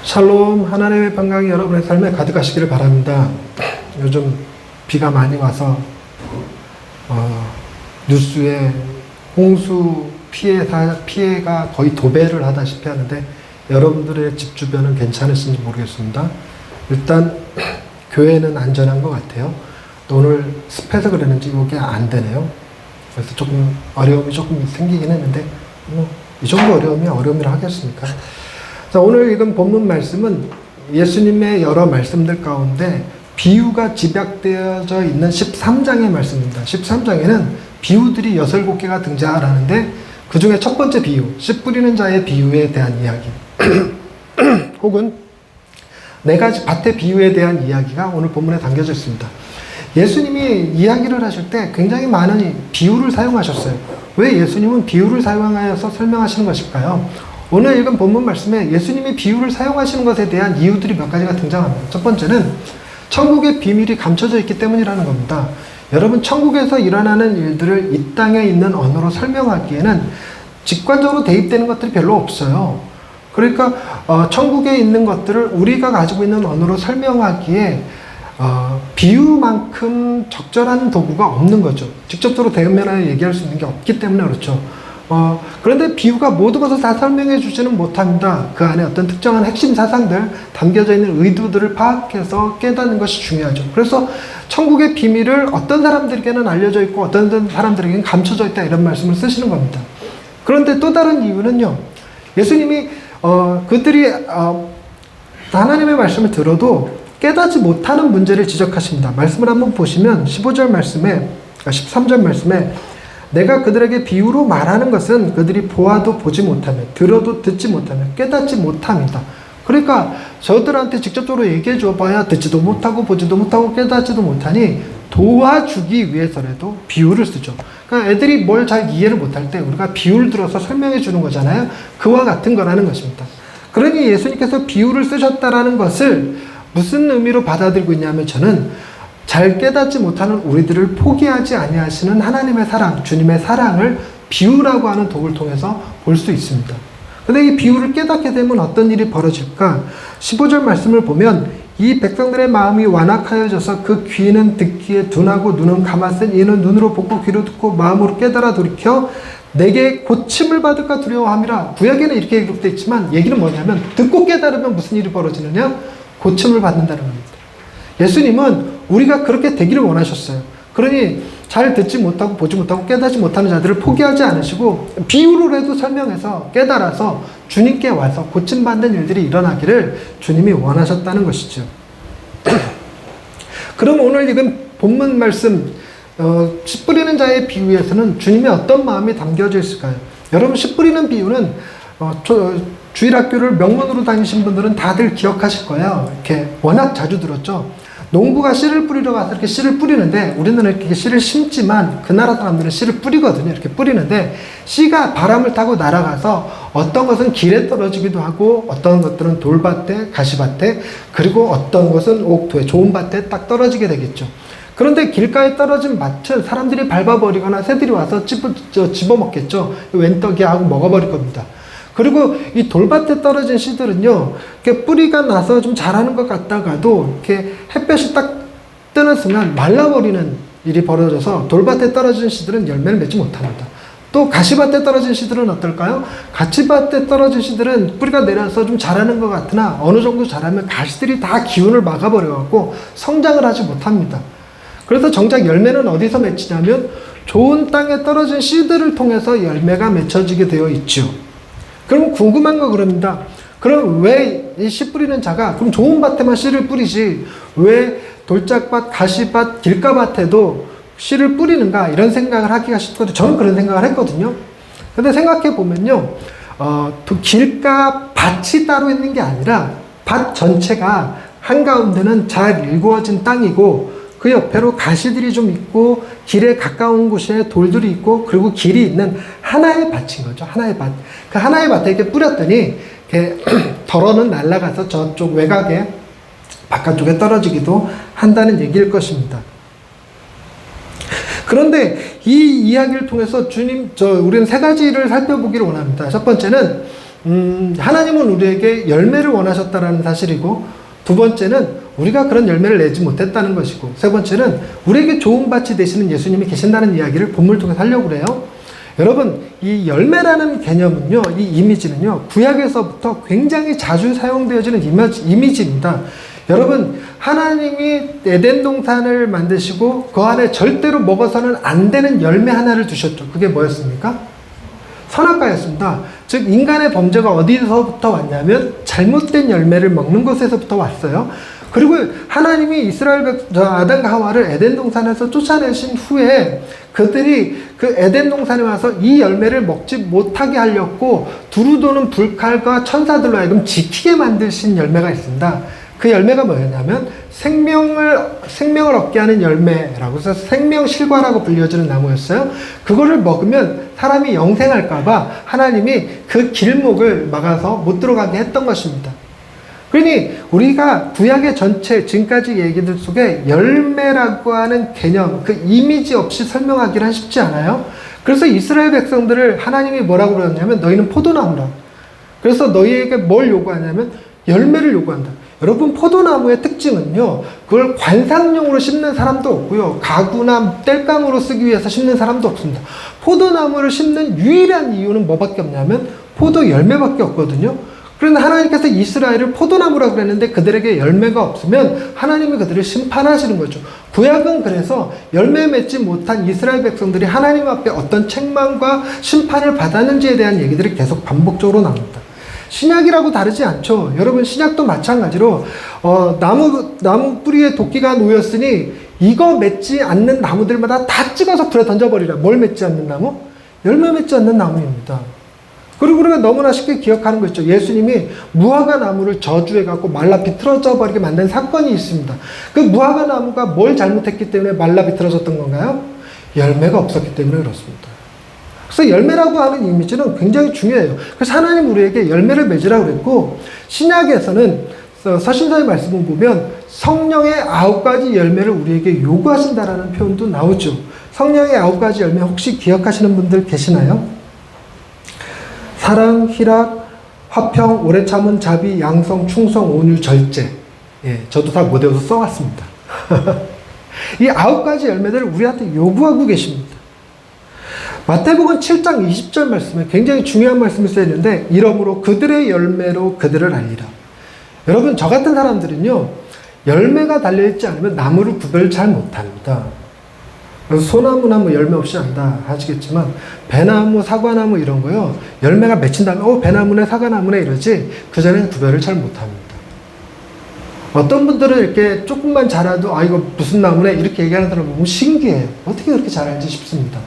샬롬, 하나님의 평강이 여러분의 삶에 가득하시기를 바랍니다. 요즘 비가 많이 와서 뉴스에 홍수 피해가 거의 도배를 하다시피 하는데 여러분들의 집 주변은 괜찮으신지 모르겠습니다. 일단 교회는 안전한 것 같아요. 또 오늘 습해서 그랬는지 이게 안 되네요. 그래서 조금 어려움이 조금 생기긴 했는데 이 정도 어려움이야 어려움이라 하겠습니까? 자, 오늘 읽은 본문 말씀은 예수님의 여러 말씀들 가운데 비유가 집약되어져 있는 13장의 말씀입니다. 13장에는 비유들이 6개가 등장하는데 그 중에 첫 번째 비유, 씨 뿌리는 자의 비유에 대한 이야기 혹은 네 가지 밭의 비유에 대한 이야기가 오늘 본문에 담겨져 있습니다. 예수님이 이야기를 하실 때 굉장히 많은 비유를 사용하셨어요. 왜 예수님은 비유를 사용하여서 설명하시는 것일까요? 오늘 읽은 본문 말씀에 예수님이 비유를 사용하시는 것에 대한 이유들이 몇 가지가 등장합니다. 첫 번째는 천국의 비밀이 감춰져 있기 때문이라는 겁니다. 여러분, 천국에서 일어나는 일들을 이 땅에 있는 언어로 설명하기에는 직관적으로 대입되는 것들이 별로 없어요. 그러니까 천국에 있는 것들을 우리가 가지고 있는 언어로 설명하기에 비유만큼 적절한 도구가 없는 거죠. 직접적으로 대면하여 얘기할 수 있는 게 없기 때문에 그렇죠. 그런데 비유가 모든 것을 다 설명해 주지는 못합니다. 그 안에 어떤 특정한 핵심 사상들, 담겨져 있는 의도들을 파악해서 깨닫는 것이 중요하죠. 그래서 천국의 비밀을 어떤 사람들에게는 알려져 있고 어떤 사람들에게는 감춰져 있다, 이런 말씀을 쓰시는 겁니다. 그런데 또 다른 이유는요, 예수님이 그들이 하나님의 말씀을 들어도 깨닫지 못하는 문제를 지적하십니다. 말씀을 한번 보시면 15절 말씀에, 13절 말씀에 내가 그들에게 비유로 말하는 것은 그들이 보아도 보지 못하며 들어도 듣지 못하며 깨닫지 못합니다. 그러니까 저들한테 직접적으로 얘기해 줘봐야 듣지도 못하고 보지도 못하고 깨닫지도 못하니 도와주기 위해서라도 비유를 쓰죠. 그러니까 애들이 뭘 잘 이해를 못할 때 우리가 비유를 들어서 설명해 주는 거잖아요. 그와 같은 거라는 것입니다. 그러니 예수님께서 비유를 쓰셨다라는 것을 무슨 의미로 받아들이고 있냐면, 저는 잘 깨닫지 못하는 우리들을 포기하지 아니하시는 하나님의 사랑, 주님의 사랑을 비유라고 하는 도구를 통해서 볼 수 있습니다. 근데 이 비유를 깨닫게 되면 어떤 일이 벌어질까? 15절 말씀을 보면 이 백성들의 마음이 완악하여져서 그 귀는 듣기에 둔하고 눈은 감았으니 이는 눈으로 보고 귀로 듣고 마음으로 깨달아 돌이켜 내게 고침을 받을까 두려워함이라. 구약에는 이렇게 기록되어 있지만 얘기는 뭐냐면 듣고 깨달으면 무슨 일이 벌어지느냐? 고침을 받는다는 겁니다. 예수님은 우리가 그렇게 되기를 원하셨어요. 그러니 잘 듣지 못하고 보지 못하고 깨닫지 못하는 자들을 포기하지 않으시고 비유로라도 설명해서 깨달아서 주님께 와서 고침받는 일들이 일어나기를 주님이 원하셨다는 것이죠. 그럼 오늘 읽은 본문 말씀 씨 뿌리는 자의 비유에서는 주님의 어떤 마음이 담겨져 있을까요? 여러분, 씨 뿌리는 비유는 주일학교를 명문으로 다니신 분들은 다들 기억하실 거예요. 이렇게 워낙 자주 들었죠. 농부가 씨를 뿌리러 가서 이렇게 씨를 뿌리는데, 우리는 이렇게 씨를 심지만 그 나라 사람들은 씨를 뿌리거든요. 이렇게 뿌리는데 씨가 바람을 타고 날아가서 어떤 것은 길에 떨어지기도 하고 어떤 것들은 돌밭에, 가시밭에, 그리고 어떤 것은 옥토에, 좋은 밭에 딱 떨어지게 되겠죠. 그런데 길가에 떨어진 밭을 사람들이 밟아버리거나 새들이 와서 집어먹겠죠. 웬떡이 하고 먹어버릴 겁니다. 그리고 이 돌밭에 떨어진 씨들은요, 이렇게 뿌리가 나서 좀 자라는 것 같다가도 이렇게 햇볕이 딱 뜨는 순간 말라버리는 일이 벌어져서 돌밭에 떨어진 씨들은 열매를 맺지 못합니다. 또 가시밭에 떨어진 씨들은 어떨까요? 가시밭에 떨어진 씨들은 뿌리가 내려서 좀 자라는 것 같으나 어느 정도 자라면 가시들이 다 기운을 막아버려갖고 성장을 하지 못합니다. 그래서 정작 열매는 어디서 맺히냐면 좋은 땅에 떨어진 씨들을 통해서 열매가 맺혀지게 되어 있죠. 그럼 궁금한 거 그럽니다. 그럼 왜 이 씨 뿌리는 자가 그럼 좋은 밭에만 씨를 뿌리지 왜 돌짝밭, 가시밭, 길가밭에도 씨를 뿌리는가, 이런 생각을 하기가 쉽거든요. 저는 그런 생각을 했거든요. 근데 생각해 보면요, 길가 밭이 따로 있는 게 아니라 밭 전체가 한가운데는 잘 일구어진 땅이고 그 옆에로 가시들이 좀 있고 길에 가까운 곳에 돌들이 있고 그리고 길이 있는 하나의 밭인 거죠. 하나의 밭. 그 하나의 밭에 이렇게 뿌렸더니 이렇게 덜어는 날아가서 저쪽 외곽에 바깥쪽에 떨어지기도 한다는 얘기일 것입니다. 그런데 이 이야기를 통해서 우리는 세 가지를 살펴보기를 원합니다. 첫 번째는 하나님은 우리에게 열매를 원하셨다라는 사실이고, 두 번째는 우리가 그런 열매를 내지 못했다는 것이고, 세 번째는 우리에게 좋은 밭이 되시는 예수님이 계신다는 이야기를 본문을 통해서 하려고 그래요. 여러분, 이 열매라는 개념은요, 이 이미지는요, 구약에서부터 굉장히 자주 사용되어지는 이미지입니다. 여러분, 하나님이 에덴 동산을 만드시고 그 안에 절대로 먹어서는 안 되는 열매 하나를 두셨죠. 그게 뭐였습니까? 선악과였습니다. 즉 인간의 범죄가 어디서부터 왔냐면 잘못된 열매를 먹는 것에서부터 왔어요. 그리고 하나님이 아담과 하와를 에덴 동산에서 쫓아내신 후에 그들이 그 에덴 동산에 와서 이 열매를 먹지 못하게 하려고 두루 도는 불칼과 천사들로 하여금 지키게 만드신 열매가 있습니다. 그 열매가 뭐였냐면 생명을 얻게 하는 열매라고 해서 생명실과라고 불려지는 나무였어요. 그거를 먹으면 사람이 영생할까봐 하나님이 그 길목을 막아서 못 들어가게 했던 것입니다. 그러니 우리가 구약의 전체 지금까지 얘기들 속에 열매라고 하는 개념, 그 이미지 없이 설명하기는 쉽지 않아요. 그래서 이스라엘 백성들을 하나님이 뭐라고 그러냐면 너희는 포도나무라. 그래서 너희에게 뭘 요구하냐면 열매를 요구한다. 여러분, 포도나무의 특징은요, 그걸 관상용으로 심는 사람도 없고요, 가구나 땔감으로 쓰기 위해서 심는 사람도 없습니다. 포도나무를 심는 유일한 이유는 뭐밖에 없냐면 포도 열매밖에 없거든요. 그런데 하나님께서 이스라엘을 포도나무라고 그랬는데 그들에게 열매가 없으면 하나님이 그들을 심판하시는 거죠. 구약은 그래서 열매 맺지 못한 이스라엘 백성들이 하나님 앞에 어떤 책망과 심판을 받았는지에 대한 얘기들이 계속 반복적으로 나옵니다. 신약이라고 다르지 않죠. 여러분, 신약도 마찬가지로 나무 뿌리에 도끼가 놓였으니 이거 맺지 않는 나무들마다 다 찍어서 불에 던져버리라. 뭘 맺지 않는 나무? 열매 맺지 않는 나무입니다. 그리고 우리가 너무나 쉽게 기억하는 거 있죠. 예수님이 무화과 나무를 저주해갖고 말라 비틀어져 버리게 만든 사건이 있습니다. 그 무화과 나무가 뭘 잘못했기 때문에 말라 비틀어졌던 건가요? 열매가 없었기 때문에 그렇습니다. 그래서 열매라고 하는 이미지는 굉장히 중요해요. 그래서 하나님 우리에게 열매를 맺으라고 그랬고, 신약에서는 서신서의 말씀을 보면 성령의 9가지 열매를 우리에게 요구하신다라는 표현도 나오죠. 성령의 9가지 열매 혹시 기억하시는 분들 계시나요? 사랑, 희락, 화평, 오래 참은, 자비, 양성, 충성, 온유, 절제. 예, 저도 다 못 외워서 써왔습니다. 이 9가지 열매들을 우리한테 요구하고 계십니다. 마태복음 7장 20절 말씀에 굉장히 중요한 말씀이 쓰여있는데, 이러므로 그들의 열매로 그들을 알리라. 여러분, 저 같은 사람들은요, 열매가 달려있지 않으면 나무를 구별 잘 못합니다. 소나무나 뭐 열매 없이 안다 하시겠지만, 배나무, 사과나무 이런 거요, 열매가 맺힌 다음에 배나무네 사과나무네 이러지 그 전에는 구별을 잘 못합니다. 어떤 분들은 이렇게 조금만 자라도 이거 무슨 나무네 이렇게 얘기하는 사람 보면 신기해요. 어떻게 그렇게 잘알지 싶습니다.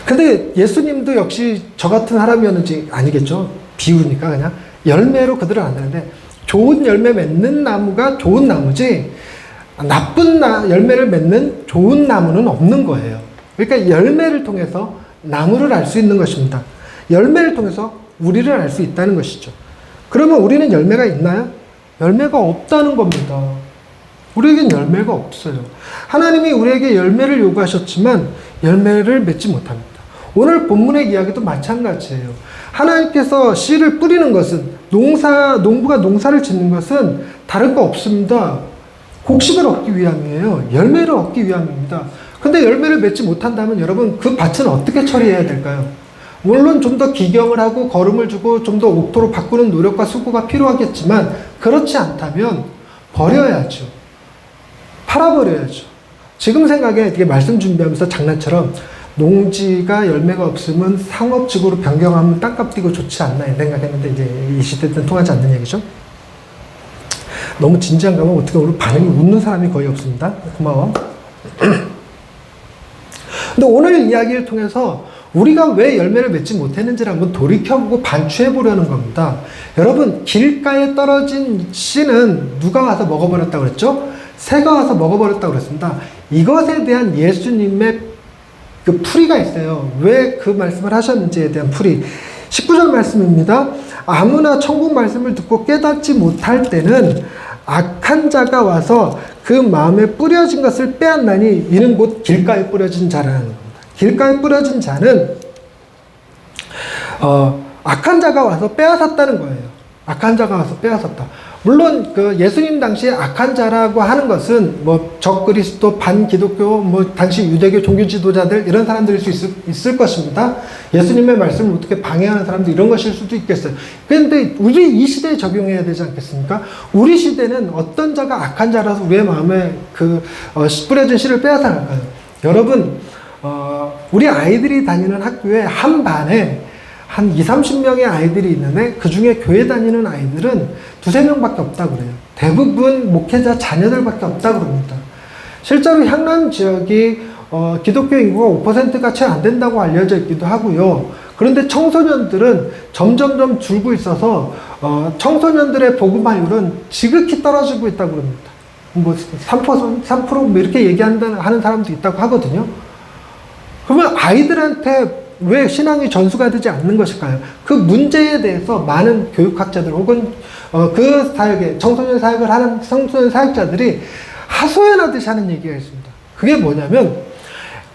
근데 예수님도 역시 저 같은 사람이었는지 아니겠죠. 비유니까 그냥 열매로 그들을 안다는데, 좋은 열매 맺는 나무가 좋은 나무지 나쁜 열매를 맺는 좋은 나무는 없는 거예요. 그러니까 열매를 통해서 나무를 알 수 있는 것입니다. 열매를 통해서 우리를 알 수 있다는 것이죠. 그러면 우리는 열매가 있나요? 열매가 없다는 겁니다. 우리에겐 열매가 없어요. 하나님이 우리에게 열매를 요구하셨지만 열매를 맺지 못합니다. 오늘 본문의 이야기도 마찬가지예요. 하나님께서 씨를 뿌리는 것은, 농부가 농사를 짓는 것은 다른 거 없습니다. 곡식을 얻기 위함이에요. 열매를 얻기 위함입니다. 근데 열매를 맺지 못한다면 여러분, 그 밭은 어떻게 처리해야 될까요? 물론 좀 더 기경을 하고 거름을 주고 좀 더 옥토로 바꾸는 노력과 수고가 필요하겠지만, 그렇지 않다면 버려야죠. 팔아버려야죠. 지금 생각에 되게 말씀 준비하면서 장난처럼 농지가 열매가 없으면 상업지구로 변경하면 땅값 뛰고 좋지 않나 생각했는데, 이제 이 시대 때는 통하지 않는 얘기죠. 너무 진지한가 하면 어떻게 오늘 반응이 웃는 사람이 거의 없습니다. 고마워. 근데 오늘 이야기를 통해서 우리가 왜 열매를 맺지 못했는지를 한번 돌이켜보고 반추해보려는 겁니다. 여러분, 길가에 떨어진 씨는 누가 와서 먹어버렸다고 그랬죠? 새가 와서 먹어버렸다고 그랬습니다. 이것에 대한 예수님의 그 풀이가 있어요. 왜 그 말씀을 하셨는지에 대한 풀이. 19절 말씀입니다. 아무나 천국 말씀을 듣고 깨닫지 못할 때는 악한 자가 와서 그 마음에 뿌려진 것을 빼앗나니 이는 곧 길가에 뿌려진 자라는 겁니다. 길가에 뿌려진 자는 악한 자가 와서 빼앗았다는 거예요. 악한 자가 와서 빼앗았다. 물론 그 예수님 당시에 악한 자라고 하는 것은 뭐 적그리스도, 반기독교, 뭐 당시 유대교 종교 지도자들 이런 사람들일 수 있을 것입니다. 예수님의 말씀을 어떻게 방해하는 사람들 이런 것일 수도 있겠어요. 그런데 우리 이 시대에 적용해야 되지 않겠습니까? 우리 시대는 어떤 자가 악한 자라서 우리의 마음에 뿌려진 씨를 빼앗아갈까요? 여러분, 우리 아이들이 다니는 학교에 한 반에 한 20-30명의 아이들이 있는데 그 중에 교회 다니는 아이들은 2-3명밖에 없다고 그래요. 대부분 목회자 자녀들밖에 없다고 그럽니다. 실제로 향남 지역이 기독교 인구가 5%가 채 안 된다고 알려져 있기도 하고요. 그런데 청소년들은 점점점 줄고 있어서 청소년들의 복음화율은 지극히 떨어지고 있다고 그럽니다. 뭐 3% 뭐 이렇게 하는 사람도 있다고 하거든요. 그러면 아이들한테 왜 신앙이 전수가 되지 않는 것일까요? 그 문제에 대해서 많은 교육학자들 혹은 그 사역에 청소년 사역을 하는 청소년 사역자들이 하소연하듯이 하는 얘기가 있습니다. 그게 뭐냐면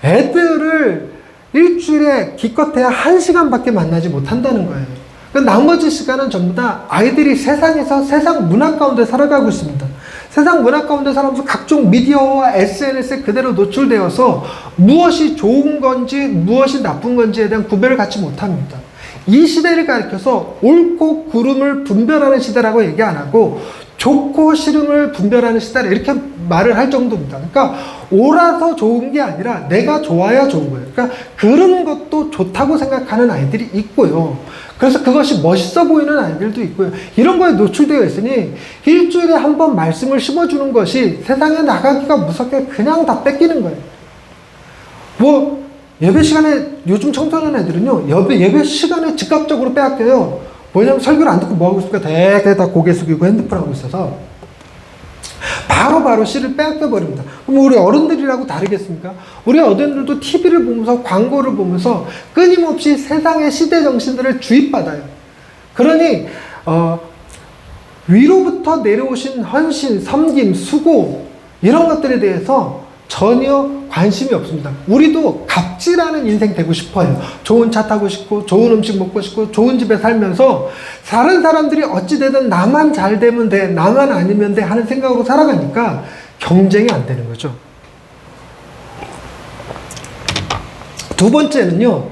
애들을 일주일에 기껏해야 1시간밖에 만나지 못한다는 거예요. 나머지 시간은 전부 다 아이들이 세상에서 세상 문화 가운데 살아가고 있습니다. 세상 문화 가운데 살아가면서 각종 미디어와 SNS에 그대로 노출되어서 무엇이 좋은 건지 무엇이 나쁜 건지에 대한 구별을 갖지 못합니다. 이 시대를 가리켜서 옳고 그름을 분별하는 시대라고 얘기 안 하고 좋고 싫음을 분별하는 시대라 이렇게 말을 할 정도입니다. 그러니까 옳아서 좋은 게 아니라 내가 좋아야 좋은 거예요. 그러니까 그런 것도 좋다고 생각하는 아이들이 있고요. 그래서 그것이 멋있어 보이는 아이들도 있고요. 이런 거에 노출되어 있으니 일주일에 한 번 말씀을 심어주는 것이 세상에 나가기가 무섭게 그냥 다 뺏기는 거예요. 뭐 예배 시간에 요즘 청소년 애들은요 예배 시간에 즉각적으로 빼앗겨요. 뭐냐면 설교를 안 듣고 뭐하고 있을까 대대 다 고개 숙이고 핸드폰 하고 있어서 바로 씨를 빼앗겨 버립니다. 그럼 우리 어른들이라고 다르겠습니까? 우리 어른들도 TV를 보면서 광고를 보면서 끊임없이 세상의 시대 정신들을 주입받아요. 그러니 위로부터 내려오신 헌신, 섬김, 수고 이런 것들에 대해서 전혀 관심이 없습니다. 우리도 갑질하는 인생 되고 싶어요. 좋은 차 타고 싶고 좋은 음식 먹고 싶고 좋은 집에 살면서 다른 사람들이 어찌되든 나만 잘 되면 돼, 나만 아니면 돼 하는 생각으로 살아가니까 경쟁이 안 되는 거죠. 두 번째는요,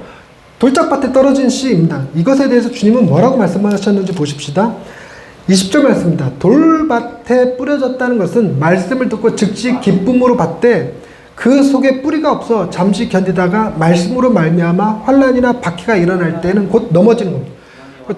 돌짝밭에 떨어진 씨입니다. 이것에 대해서 주님은 뭐라고 말씀하셨는지 보십시다. 20절 말씀입니다. 돌밭에 뿌려졌다는 것은 말씀을 듣고 즉시 기쁨으로 받되 그 속에 뿌리가 없어 잠시 견디다가 말씀으로 말미암아 환난이나 박해가 일어날 때는 곧 넘어지는 겁니다.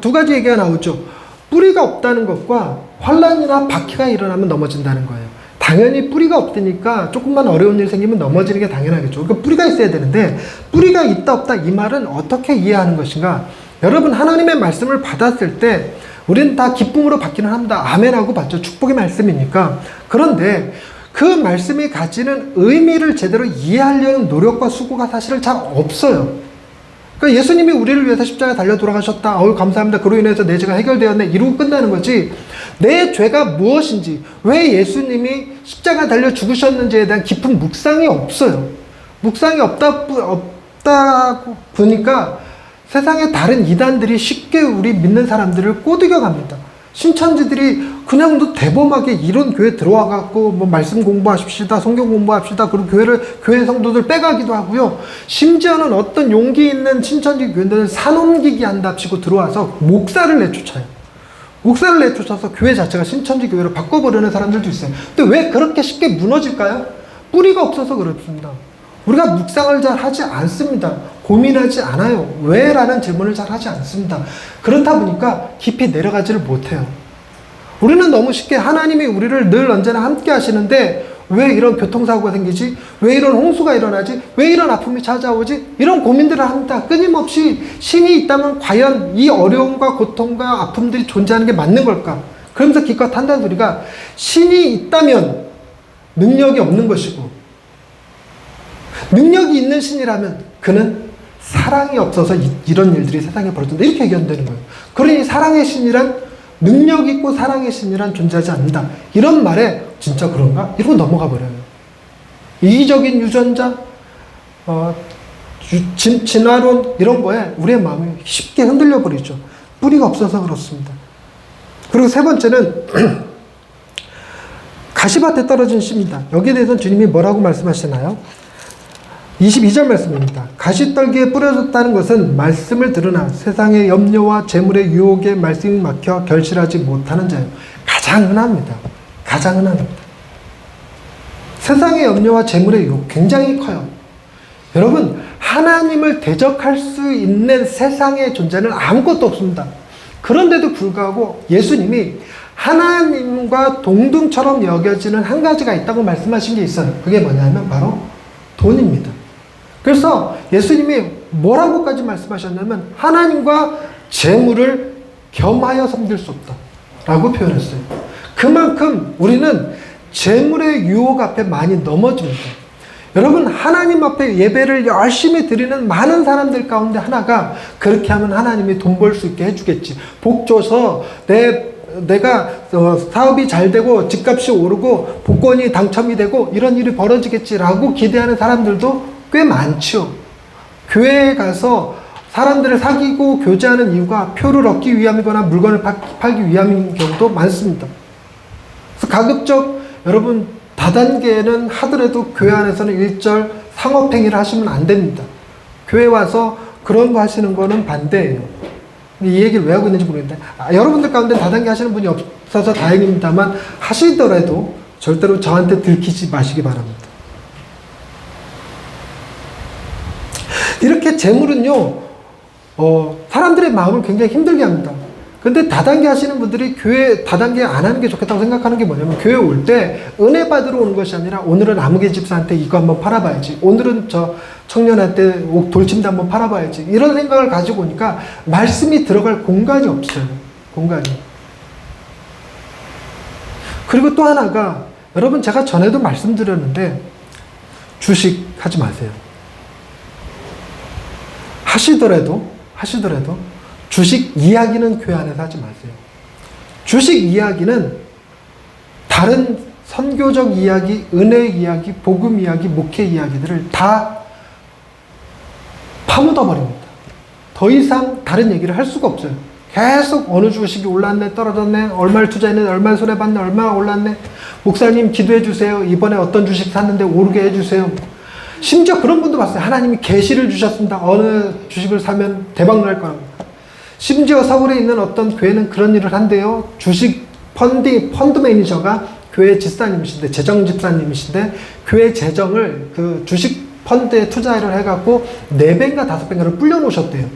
두 가지 얘기가 나오죠. 뿌리가 없다는 것과 환난이나 박해가 일어나면 넘어진다는 거예요. 당연히 뿌리가 없으니까 조금만 어려운 일 생기면 넘어지는 게 당연하겠죠. 그러니까 뿌리가 있어야 되는데 뿌리가 있다 없다 이 말은 어떻게 이해하는 것인가? 여러분 하나님의 말씀을 받았을 때 우리는 다 기쁨으로 받기는 합니다. 아멘하고 받죠. 축복의 말씀이니까. 그런데 그 말씀이 가지는 의미를 제대로 이해하려는 노력과 수고가 사실은 잘 없어요. 그러니까 예수님이 우리를 위해서 십자가에 달려 돌아가셨다. 어우 감사합니다. 그로 인해서 내 죄가 해결되었네. 이러고 끝나는 거지. 내 죄가 무엇인지, 왜 예수님이 십자가에 달려 죽으셨는지에 대한 깊은 묵상이 없어요. 묵상이 없다고 보니까 세상의 다른 이단들이 쉽게 우리 믿는 사람들을 꼬드겨 갑니다. 신천지들이 그냥 또 대범하게 이런 교회 들어와갖고 뭐 말씀 공부하십시다, 성경 공부합시다, 그리고 교회 성도들 빼가기도 하고요. 심지어는 어떤 용기 있는 신천지 교회들은 산옮기기 한답시고 들어와서 목사를 내쫓아요. 목사를 내쫓아서 교회 자체가 신천지 교회로 바꿔버리는 사람들도 있어요. 근데 왜 그렇게 쉽게 무너질까요? 뿌리가 없어서 그렇습니다. 우리가 묵상을 잘 하지 않습니다. 고민하지 않아요. 왜? 라는 질문을 잘 하지 않습니다. 그렇다 보니까 깊이 내려가지를 못해요. 우리는 너무 쉽게 하나님이 우리를 늘 언제나 함께 하시는데 왜 이런 교통사고가 생기지? 왜 이런 홍수가 일어나지? 왜 이런 아픔이 찾아오지? 이런 고민들을 합니다. 끊임없이 신이 있다면 과연 이 어려움과 고통과 아픔들이 존재하는 게 맞는 걸까? 그러면서 기껏 한다는 소리가 신이 있다면 능력이 없는 것이고 능력이 있는 신이라면 그는 사랑이 없어서 이런 일들이 세상에 벌어진다. 이렇게 얘기한다는 거예요. 그러니 사랑의 신이란 능력 있고 사랑의 신이란 존재하지 않는다. 이런 말에 진짜 그런가? 이러고 넘어가 버려요. 이기적인 유전자, 진화론 이런 거에 우리의 마음이 쉽게 흔들려 버리죠. 뿌리가 없어서 그렇습니다. 그리고 세 번째는 가시밭에 떨어진 씨입니다. 여기에 대해서는 주님이 뭐라고 말씀하시나요? 22절 말씀입니다. 가시떨기에 뿌려졌다는 것은 말씀을 들으나 세상의 염려와 재물의 유혹에 말씀이 막혀 결실하지 못하는 자예요. 가장 흔합니다. 가장 흔합니다. 세상의 염려와 재물의 유혹 굉장히 커요. 여러분, 하나님을 대적할 수 있는 세상의 존재는 아무것도 없습니다. 그런데도 불구하고 예수님이 하나님과 동등처럼 여겨지는 한 가지가 있다고 말씀하신 게 있어요. 그게 뭐냐면 바로 돈입니다. 그래서 예수님이 뭐라고까지 말씀하셨냐면 하나님과 재물을 겸하여 섬길 수 없다 라고 표현했어요. 그만큼 우리는 재물의 유혹 앞에 많이 넘어집니다. 여러분, 하나님 앞에 예배를 열심히 드리는 많은 사람들 가운데 하나가 그렇게 하면 하나님이 돈 벌 수 있게 해주겠지, 복 줘서 내가 사업이 잘 되고 집값이 오르고 복권이 당첨이 되고 이런 일이 벌어지겠지라고 기대하는 사람들도 꽤 많죠. 교회에 가서 사람들을 사귀고 교제하는 이유가 표를 얻기 위함이거나 물건을 팔기 위함인 경우도 많습니다. 그래서 가급적 여러분 다단계는 하더라도 교회 안에서는 일절 상업행위를 하시면 안 됩니다. 교회 와서 그런 거 하시는 거는 반대예요. 이 얘기를 왜 하고 있는지 모르겠는데 여러분들 가운데 다단계 하시는 분이 없어서 다행입니다만 하시더라도 절대로 저한테 들키지 마시기 바랍니다. 이렇게 재물은요 사람들의 마음을 굉장히 힘들게 합니다. 근데 다단계 하시는 분들이 교회 다단계 안 하는 게 좋겠다고 생각하는 게 뭐냐면 교회 올 때 은혜 받으러 오는 것이 아니라 오늘은 아무개 집사한테 이거 한번 팔아봐야지, 오늘은 저 청년한테 돌침대 한번 팔아봐야지, 이런 생각을 가지고 오니까 말씀이 들어갈 공간이 없어요. 공간이. 그리고 또 하나가 여러분 제가 전에도 말씀드렸는데 주식 하지 마세요. 하시더라도 주식 이야기는 교회 안에서 하지 마세요. 주식 이야기는 다른 선교적 이야기, 은혜 이야기, 복음 이야기, 목회 이야기들을 다 파묻어 버립니다. 더 이상 다른 얘기를 할 수가 없어요. 계속 어느 주식이 올랐네, 떨어졌네, 얼마를 투자했네, 얼마를 손해봤네, 얼마나 올랐네, 목사님 기도해 주세요, 이번에 어떤 주식 샀는데 오르게 해주세요. 심지어 그런 분도 봤어요. 하나님이 계시를 주셨습니다. 어느 주식을 사면 대박 날 거라고. 심지어 서울에 있는 어떤 교회는 그런 일을 한대요. 주식 펀드 매니저가 교회 집사님이신데, 재정 집사님이신데, 교회 재정을 그 주식 펀드에 투자를 해갖고 4배인가 5배인가를 불려놓으셨대요.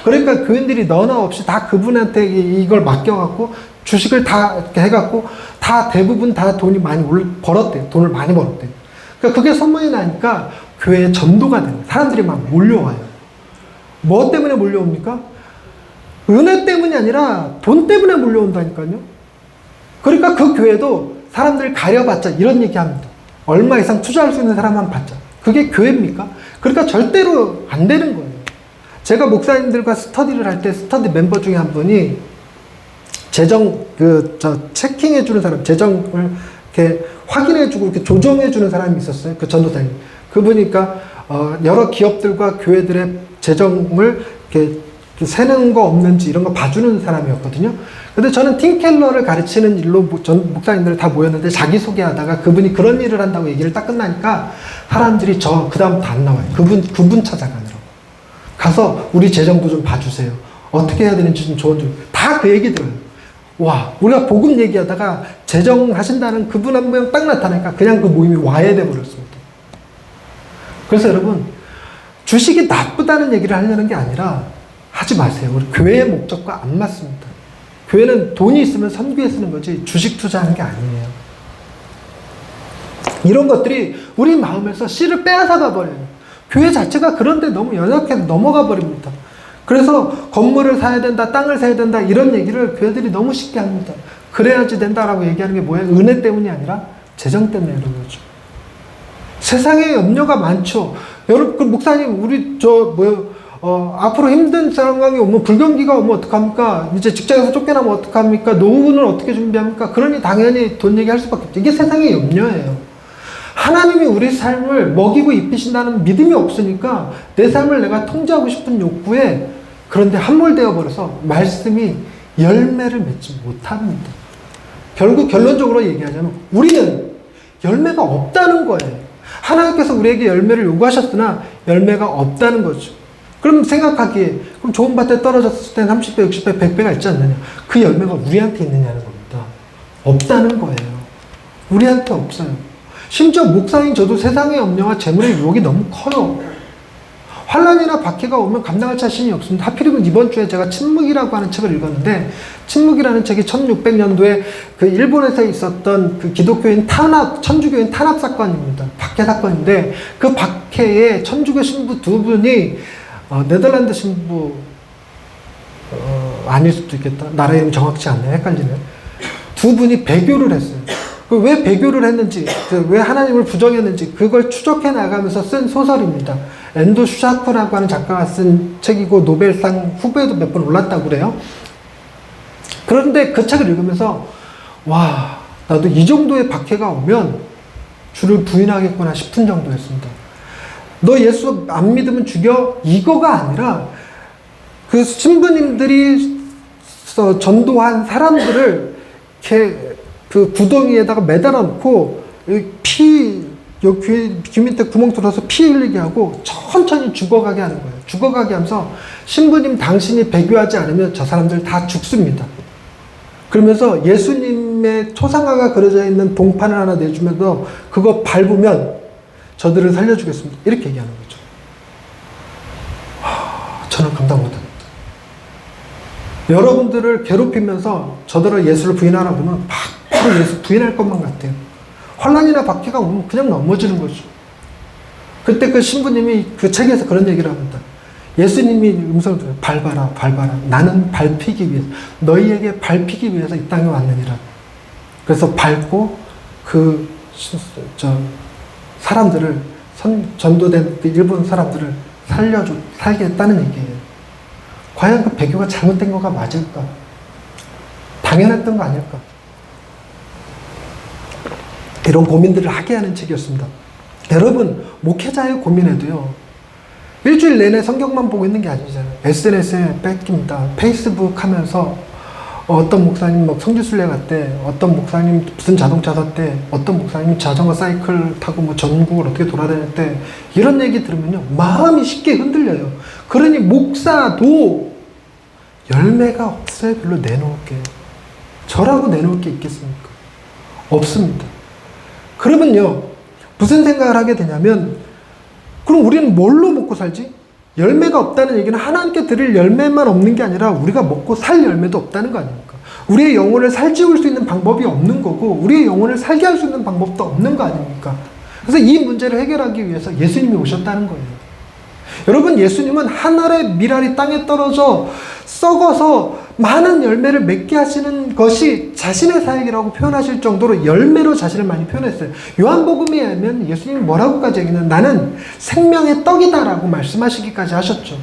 그러니까 교인들이 너나 없이 다 그분한테 이걸 맡겨갖고 주식을 다 이렇게 해갖고 다 대부분 다 돈이 많이 벌었대요. 돈을 많이 벌었대요. 그러니까 그게 소문이 나니까 교회에 전도가 돼요. 사람들이 막 몰려와요. 뭐 때문에 몰려옵니까? 은혜 때문이 아니라 돈 때문에 몰려온다니까요. 그러니까 그 교회도 사람들 가려봤자 이런 얘기 합니다. 얼마 이상 투자할 수 있는 사람만 받자. 그게 교회입니까? 그러니까 절대로 안 되는 거예요. 제가 목사님들과 스터디를 할 때 스터디 멤버 중에 한 분이 재정 체킹해주는 사람, 재정을 이렇게 확인해주고 이렇게 조정해주는 사람이 있었어요. 그 전도사님. 그분이니까 여러 기업들과 교회들의 재정을 이렇게 새는 거 없는지 이런 거 봐주는 사람이었거든요. 근데 저는 팀 켈러를 가르치는 일로 전 목사님들 다 모였는데 자기소개하다가 그분이 그런 일을 한다고 얘기를 딱 끝나니까 사람들이 그 다음부터 안 나와요. 그분 찾아가느라고. 가서 우리 재정도 좀 봐주세요. 어떻게 해야 되는지 좀 조언 좀. 다 그 얘기 들어요. 와, 우리가 복음 얘기하다가 재정 하신다는 그분 한 명 딱 나타나니까 그냥 그 모임이 와야 돼 버렸습니다. 그래서 여러분, 주식이 나쁘다는 얘기를 하려는 게 아니라 하지 마세요. 우리 교회의 목적과 안 맞습니다. 교회는 돈이 있으면 선교에 쓰는 거지 주식 투자하는 게 아니에요. 이런 것들이 우리 마음에서 씨를 빼앗아가 버려요. 교회 자체가 그런데 너무 연약해서 넘어가 버립니다. 그래서 건물을 사야 된다, 땅을 사야 된다 이런 얘기를 교회들이 너무 쉽게 합니다. 그래야지 된다라고 얘기하는 게 뭐예요? 은혜 때문이 아니라 재정 때문에 이런 거죠. 세상에 염려가 많죠. 여러분, 그 목사님, 우리 앞으로 힘든 상황이 오면, 불경기가 오면 어떡합니까? 이제 직장에서 쫓겨나면 어떡합니까? 노후는 어떻게 준비합니까? 그러니 당연히 돈 얘기할 수밖에 없죠. 이게 세상의 염려예요. 하나님이 우리 삶을 먹이고 입히신다는 믿음이 없으니까 내 삶을 내가 통제하고 싶은 욕구에 그런데 함몰되어 버려서 말씀이 열매를 맺지 못합니다. 결국 결론적으로 얘기하자면 우리는 열매가 없다는 거예요. 하나님께서 우리에게 열매를 요구하셨으나 열매가 없다는 거죠. 그럼 생각하기에 그럼 좋은 밭에 떨어졌을 때 30배, 60배, 100배가 있지 않느냐. 그 열매가 우리한테 있느냐는 겁니다. 없다는 거예요. 우리한테 없어요. 심지어 목사인 저도 세상의 염려와 재물의 유혹이 너무 커요. 환란이나 박해가 오면 감당할 자신이 없습니다. 하필이면 이번 주에 제가 침묵이라고 하는 책을 읽었는데, 침묵이라는 책이 1600년도에 그 일본에서 있었던 그 기독교인 탄압, 천주교인 탄압 사건입니다. 박해 사건인데, 그 박해에 천주교 신부 두 분이 네덜란드 신부 아닐 수도 있겠다. 나라 이름 정확치 않네. 헷갈리네. 두 분이 배교를 했어요. 왜 배교를 했는지, 왜 하나님을 부정했는지 그걸 추적해 나가면서 쓴 소설입니다. 엔도 슈샤크라고 하는 작가가 쓴 책이고 노벨상 후보에도 몇 번 올랐다고 그래요. 그런데 그 책을 읽으면서 와, 나도 이 정도의 박해가 오면 주를 부인하겠구나 싶은 정도였습니다. 너 예수 안 믿으면 죽여? 이거가 아니라 그 신부님들이 전도한 사람들을 이렇게 그 구덩이에다가 매달아 놓고 여기 귀 밑에 구멍 뚫어서 피 흘리게 하고 천천히 죽어가게 하는 거예요. 죽어가게 하면서 신부님 당신이 배교하지 않으면 저 사람들 다 죽습니다. 그러면서 예수님의 초상화가 그려져 있는 동판을 하나 내주면서 그거 밟으면 저들을 살려주겠습니다. 이렇게 얘기하는 거죠. 저는 감당 못합니다. 여러분들을 괴롭히면서 저들을 예수를 부인하라고 하면 바로 예수 부인할 것만 같아요. 환란이나 박해가 오면 그냥 넘어지는 거죠. 그때 그 신부님이 그 책에서 그런 얘기를 합니다. 예수님이 음성을 들어요. 밟아라, 밟아라. 나는 밟히기 위해서, 너희에게 밟히기 위해서 이 땅에 왔느니라. 그래서 밟고 사람들을, 전도된 그 일본 사람들을 살게 했다는 얘기예요. 과연 그 배교가 잘못된 거가 맞을까? 당연했던 거 아닐까? 이런 고민들을 하게 하는 책이었습니다. 여러분, 목회자의 고민에도요, 일주일 내내 성경만 보고 있는 게 아니잖아요. SNS에 뺏깁니다. 페이스북 하면서 어떤 목사님 막 성지순례 갔대, 어떤 목사님 무슨 자동차 샀대, 어떤 목사님 자전거 사이클 타고 뭐 전국을 어떻게 돌아다녔대, 이런 얘기 들으면요, 마음이 쉽게 흔들려요. 그러니 목사도 열매가 없어요. 별로 내놓을 게. 저라고 내놓을 게 있겠습니까? 없습니다. 그러면요, 무슨 생각을 하게 되냐면, 그럼 우리는 뭘로 먹고 살지? 열매가 없다는 얘기는 하나님께 드릴 열매만 없는 게 아니라 우리가 먹고 살 열매도 없다는 거 아닙니까? 우리의 영혼을 살찌울 수 있는 방법이 없는 거고, 우리의 영혼을 살게 할 수 있는 방법도 없는 거 아닙니까? 그래서 이 문제를 해결하기 위해서 예수님이 오셨다는 거예요. 여러분, 예수님은 한 알의 밀알이 땅에 떨어져 썩어서 많은 열매를 맺게 하시는 것이 자신의 사역이라고 표현하실 정도로 열매로 자신을 많이 표현했어요. 요한복음에 하면 예수님이 뭐라고까지 얘기는, 나는 생명의 떡이다라고 말씀하시기까지 하셨죠.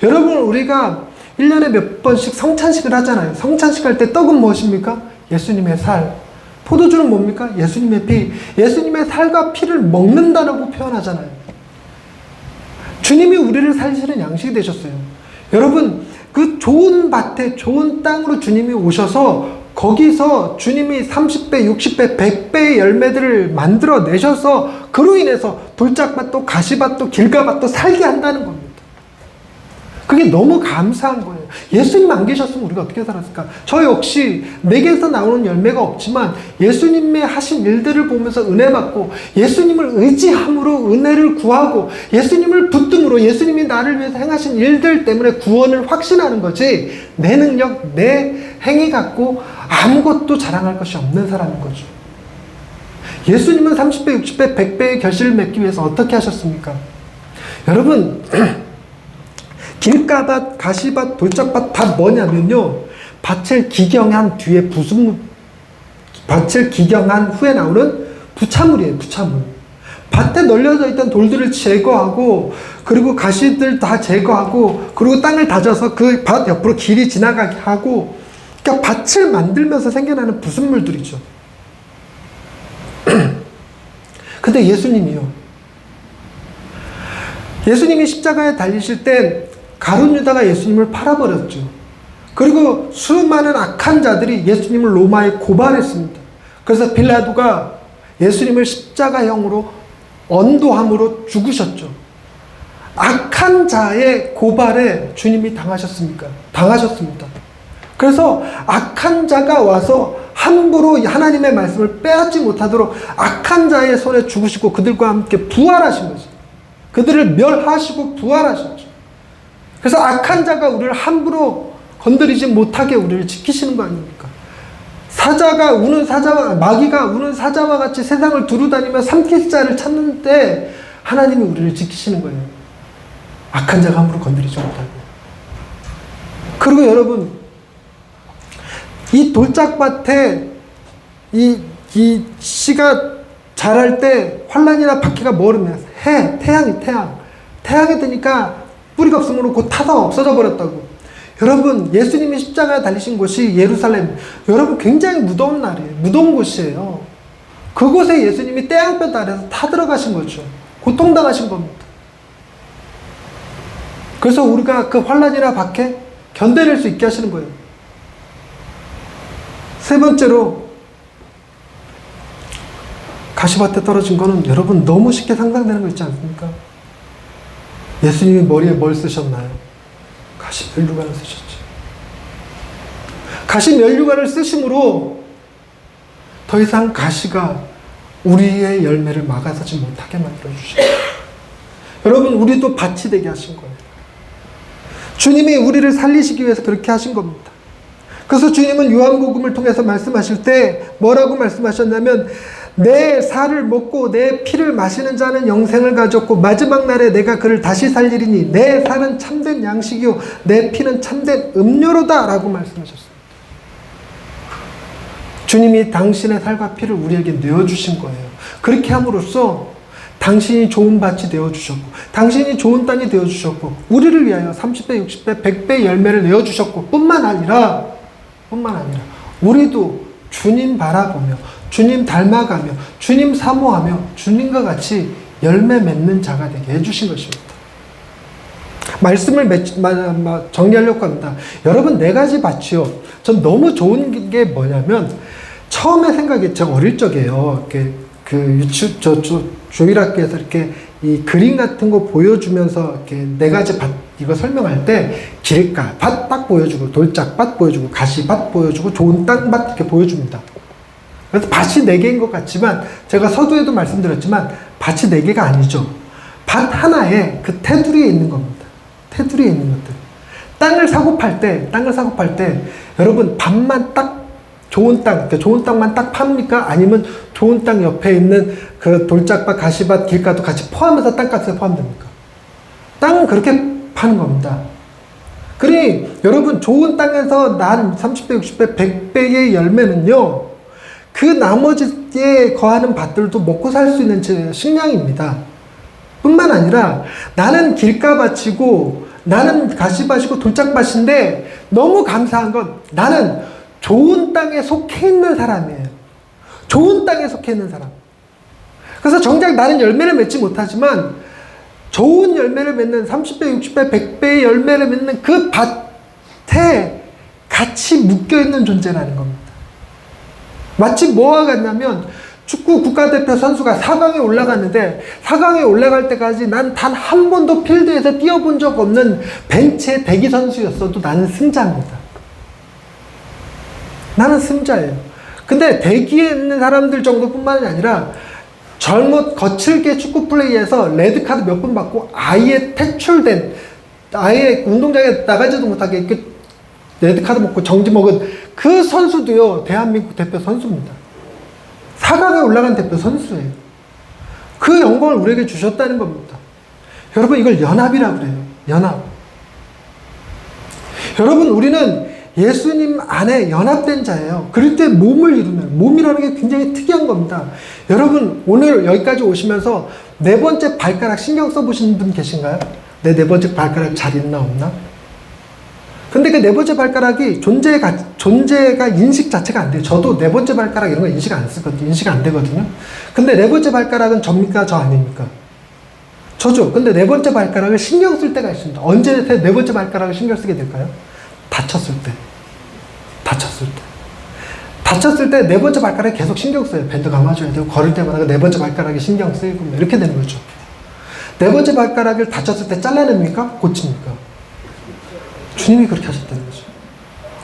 여러분, 우리가 1년에 몇 번씩 성찬식을 하잖아요. 성찬식 할 때 떡은 무엇입니까? 예수님의 살. 포도주는 뭡니까? 예수님의 피. 예수님의 살과 피를 먹는다라고 표현하잖아요. 주님이 우리를 살리시는 양식이 되셨어요. 여러분, 그 좋은 밭에 좋은 땅으로 주님이 오셔서 거기서 주님이 30배, 60배, 100배의 열매들을 만들어 내셔서 그로 인해서 돌짝밭도 가시밭도 길가밭도 살게 한다는 겁니다. 그게 너무 감사한 거예요. 예수님 안 계셨으면 우리가 어떻게 살았을까? 저 역시 내게서 나오는 열매가 없지만 예수님의 하신 일들을 보면서 은혜 받고, 예수님을 의지함으로 은혜를 구하고, 예수님을 붙듦으로 예수님이 나를 위해서 행하신 일들 때문에 구원을 확신하는 거지, 내 능력, 내 행위 갖고 아무것도 자랑할 것이 없는 사람인 거죠. 예수님은 30배, 60배, 100배의 결실을 맺기 위해서 어떻게 하셨습니까? 여러분, 길가밭, 가시밭, 돌짝밭 다 뭐냐면요, 밭을 기경한 뒤에 밭을 기경한 후에 나오는 부차물이에요. 부차물. 밭에 널려져 있던 돌들을 제거하고, 그리고 가시들 다 제거하고, 그리고 땅을 다져서 그 밭 옆으로 길이 지나가게 하고, 그러니까 밭을 만들면서 생겨나는 부순물들이죠. 그 근데 예수님이요. 예수님이 십자가에 달리실 때 가룟 유다가 예수님을 팔아버렸죠. 그리고 수많은 악한 자들이 예수님을 로마에 고발했습니다. 그래서 빌라도가 예수님을 십자가형으로 언도함으로 죽으셨죠. 악한 자의 고발에 주님이 당하셨습니까? 당하셨습니다. 그래서 악한 자가 와서 함부로 하나님의 말씀을 빼앗지 못하도록 악한 자의 손에 죽으시고 그들과 함께 부활하신 거죠. 그들을 멸하시고 부활하셨죠. 그래서 악한 자가 우리를 함부로 건드리지 못하게 우리를 지키시는 거 아닙니까? 마귀가 우는 사자와 같이 세상을 두루다니며 삼킬 자를 찾는데 하나님이 우리를 지키시는 거예요. 악한 자가 함부로 건드리지 못하고. 그리고 여러분, 이 돌짝밭에 이 씨가 자랄 때 환란이나 박해가 뭐르냐? 태양이 뜨니까 뿌리가 없으므로 곧 타서 없어져 버렸다고. 여러분, 예수님이 십자가에 달리신 곳이 예루살렘. 여러분, 굉장히 무더운 날이에요. 무더운 곳이에요. 그곳에 예수님이 태양볕 아래서 타들어가신 거죠. 고통당하신 겁니다. 그래서 우리가 그 환란이나 박해 견뎌낼 수 있게 하시는 거예요. 세 번째로, 가시밭에 떨어진 거는 여러분 너무 쉽게 상상되는 거 있지 않습니까? 예수님이 머리에 뭘 쓰셨나요? 가시 면류관을 쓰셨죠. 가시 면류관을 쓰심으로 더 이상 가시가 우리의 열매를 막아서지 못하게 만들어주셨어요. 여러분, 우리도 밭이 되게 하신 거예요. 주님이 우리를 살리시기 위해서 그렇게 하신 겁니다. 그래서 주님은 요한복음을 통해서 말씀하실 때 뭐라고 말씀하셨냐면, 내 살을 먹고 내 피를 마시는 자는 영생을 가졌고 마지막 날에 내가 그를 다시 살리리니 내 살은 참된 양식이요 내 피는 참된 음료로다 라고 말씀하셨습니다. 주님이 당신의 살과 피를 우리에게 내어주신 거예요. 그렇게 함으로써 당신이 좋은 밭이 되어주셨고 당신이 좋은 땅이 되어주셨고 우리를 위하여 30배, 60배, 100배 열매를 내어주셨고 뿐만 아니라 우리도 주님 바라보며 주님 닮아가며 주님 사모하며 주님과 같이 열매 맺는 자가 되게 해주신 것입니다. 말씀을 정리하려고 합니다. 여러분, 4가지 밭이요. 전 너무 좋은 게 뭐냐면 처음에 생각했죠. 어릴 적에요. 주일학교에서 이렇게 이 그림 같은 거 보여주면서 이렇게 4가지 밭 이거 설명할 때 길가 밭 딱 보여주고 돌짝밭 보여주고 가시밭 보여주고 좋은 땅밭 이렇게 보여줍니다. 그래서 밭이 4개인 것 같지만 제가 서두에도 말씀드렸지만 밭이 4개가 아니죠. 밭 하나에 그 테두리에 있는 겁니다. 테두리에 있는 것들. 땅을 사고 팔 때 여러분 밭만 딱 좋은 땅만 딱 팝니까? 아니면 좋은 땅 옆에 있는 그 돌짝밭, 가시밭, 길가도 같이 포함해서 땅값에 포함됩니까? 땅은 그렇게 파는 겁니다. 그러니 여러분, 좋은 땅에서 난 30배, 60배, 100배의 열매는요, 그 나머지에 거하는 밭들도 먹고 살 수 있는 식량입니다. 뿐만 아니라 나는 길가밭이고 나는 가시밭이고 돌짝밭인데 너무 감사한 건 나는 좋은 땅에 속해 있는 사람이에요. 좋은 땅에 속해 있는 사람. 그래서 정작 나는 열매를 맺지 못하지만 좋은 열매를 맺는 30배, 60배, 100배의 열매를 맺는 그 밭에 같이 묶여있는 존재라는 겁니다. 마치 뭐와 같냐면 축구 국가대표 선수가 4강에 올라갔는데 4강에 올라갈 때까지 난 단 한 번도 필드에서 뛰어본 적 없는 벤치의 대기 선수였어도 나는 승자입니다. 나는 승자예요. 근데 대기에 있는 사람들 정도뿐만이 아니라 거칠게 축구 플레이에서 레드카드 몇 번 받고 아예 퇴출된, 아예 운동장에 나가지도 못하게 레드카드 먹고 정지 먹은 그 선수도요, 대한민국 대표 선수입니다. 4강에 올라간 대표 선수예요. 그 영광을 우리에게 주셨다는 겁니다. 여러분, 이걸 연합이라고 그래요. 연합. 여러분, 우리는 예수님 안에 연합된 자예요. 그럴 때 몸을 이루면, 몸이라는 게 굉장히 특이한 겁니다. 여러분, 오늘 여기까지 오시면서 4번째 발가락 신경 써보시는 분 계신가요? 내 4번째 발가락 잘 있나 없나? 근데 근데 그 네 번째 발가락이 존재가 인식 자체가 안 돼요. 저도 네 번째 발가락 이런 거 인식 안 쓰거든요. 인식 안 되거든요. 근데 네 번째 발가락은 접니까? 저 아닙니까? 저죠. 근데 네 번째 발가락을 신경 쓸 때가 있습니다. 언제 네 번째 발가락을 신경 쓰게 될까요? 다쳤을 때. 다쳤을 때 네 번째 발가락에 계속 신경 써요. 밴드 감아줘야 되고, 걸을 때마다 그 네 번째 발가락에 신경 쓰이고, 이렇게 되는 거죠. 네 번째 발가락을 다쳤을 때 잘라냅니까? 고칩니까? 주님이 그렇게 하셨다는 거죠.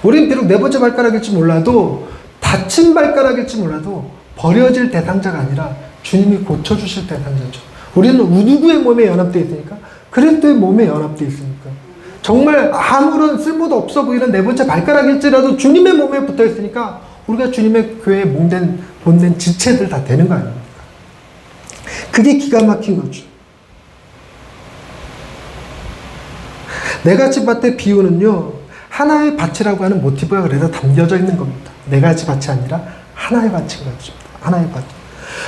우린 비록 네 번째 발가락일지 몰라도, 다친 발가락일지 몰라도, 버려질 대상자가 아니라 주님이 고쳐주실 대상자죠. 우리는 누구의 몸에 연합되어 있으니까? 그리스도의 몸에 연합되어 있으니까. 정말 아무런 쓸모도 없어 보이는 네 번째 발가락일지라도 주님의 몸에 붙어 있으니까 우리가 주님의 교회의 본된 지체들 다 되는 거 아닙니까? 그게 기가 막힌 거죠. 네 가지 밭의 비유는요, 하나의 밭이라고 하는 모티브가 그래서 담겨져 있는 겁니다. 네 가지 밭이 아니라 하나의 밭인 것입니다. 하나의 밭.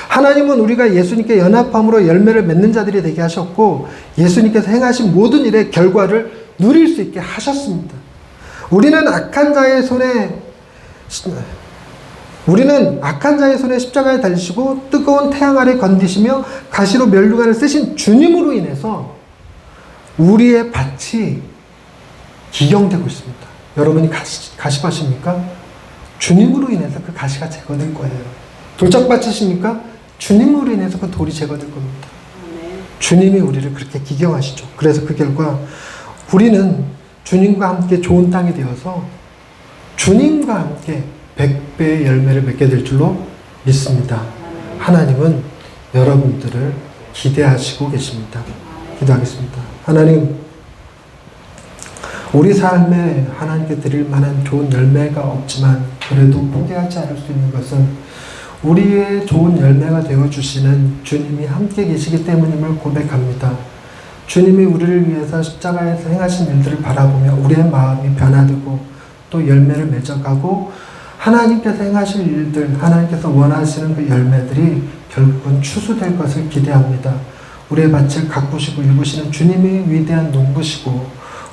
하나님은 우리가 예수님께 연합함으로 열매를 맺는 자들이 되게 하셨고, 예수님께서 행하신 모든 일의 결과를 누릴 수 있게 하셨습니다. 우리는 악한 자의 손에 십자가에 달리시고 뜨거운 태양 아래 건디시며 가시로 멸류관을 쓰신 주님으로 인해서 우리의 밭이 기경되고 있습니다. 여러분이 가시밭입니까? 주님으로 인해서 그 가시가 제거될 거예요. 돌짝밭이십니까? 주님으로 인해서 그 돌이 제거될 겁니다. 주님이 우리를 그렇게 기경하시죠. 그래서 그 결과 우리는 주님과 함께 좋은 땅이 되어서 주님과 함께 100배의 열매를 맺게 될 줄로 믿습니다. 하나님은 여러분들을 기대하시고 계십니다. 기도하겠습니다. 하나님, 우리 삶에 하나님께 드릴 만한 좋은 열매가 없지만 그래도 포기하지 않을 수 있는 것은 우리의 좋은 열매가 되어주시는 주님이 함께 계시기 때문임을 고백합니다. 주님이 우리를 위해서 십자가에서 행하신 일들을 바라보며 우리의 마음이 변화되고 또 열매를 맺어가고 하나님께서 행하실 일들, 하나님께서 원하시는 그 열매들이 결국은 추수될 것을 기대합니다. 우리의 밭을 가꾸시고 일구시는 주님이 위대한 농부시고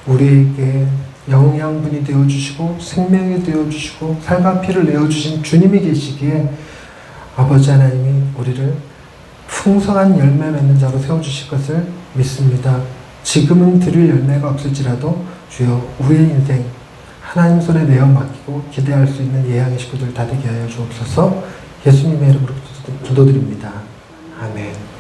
우리에게 영양분이 되어주시고 생명이 되어주시고 살과 피를 내어주신 주님이 계시기에 아버지 하나님이 우리를 풍성한 열매 맺는 자로 세워주실 것을 믿습니다. 지금은 드릴 열매가 없을지라도 주여 우리의 인생 하나님 손에 내어 맡기고 기대할 수 있는 예양의 식구들 다 되게 하여 주옵소서. 예수님의 이름으로 기도드립니다. 아멘.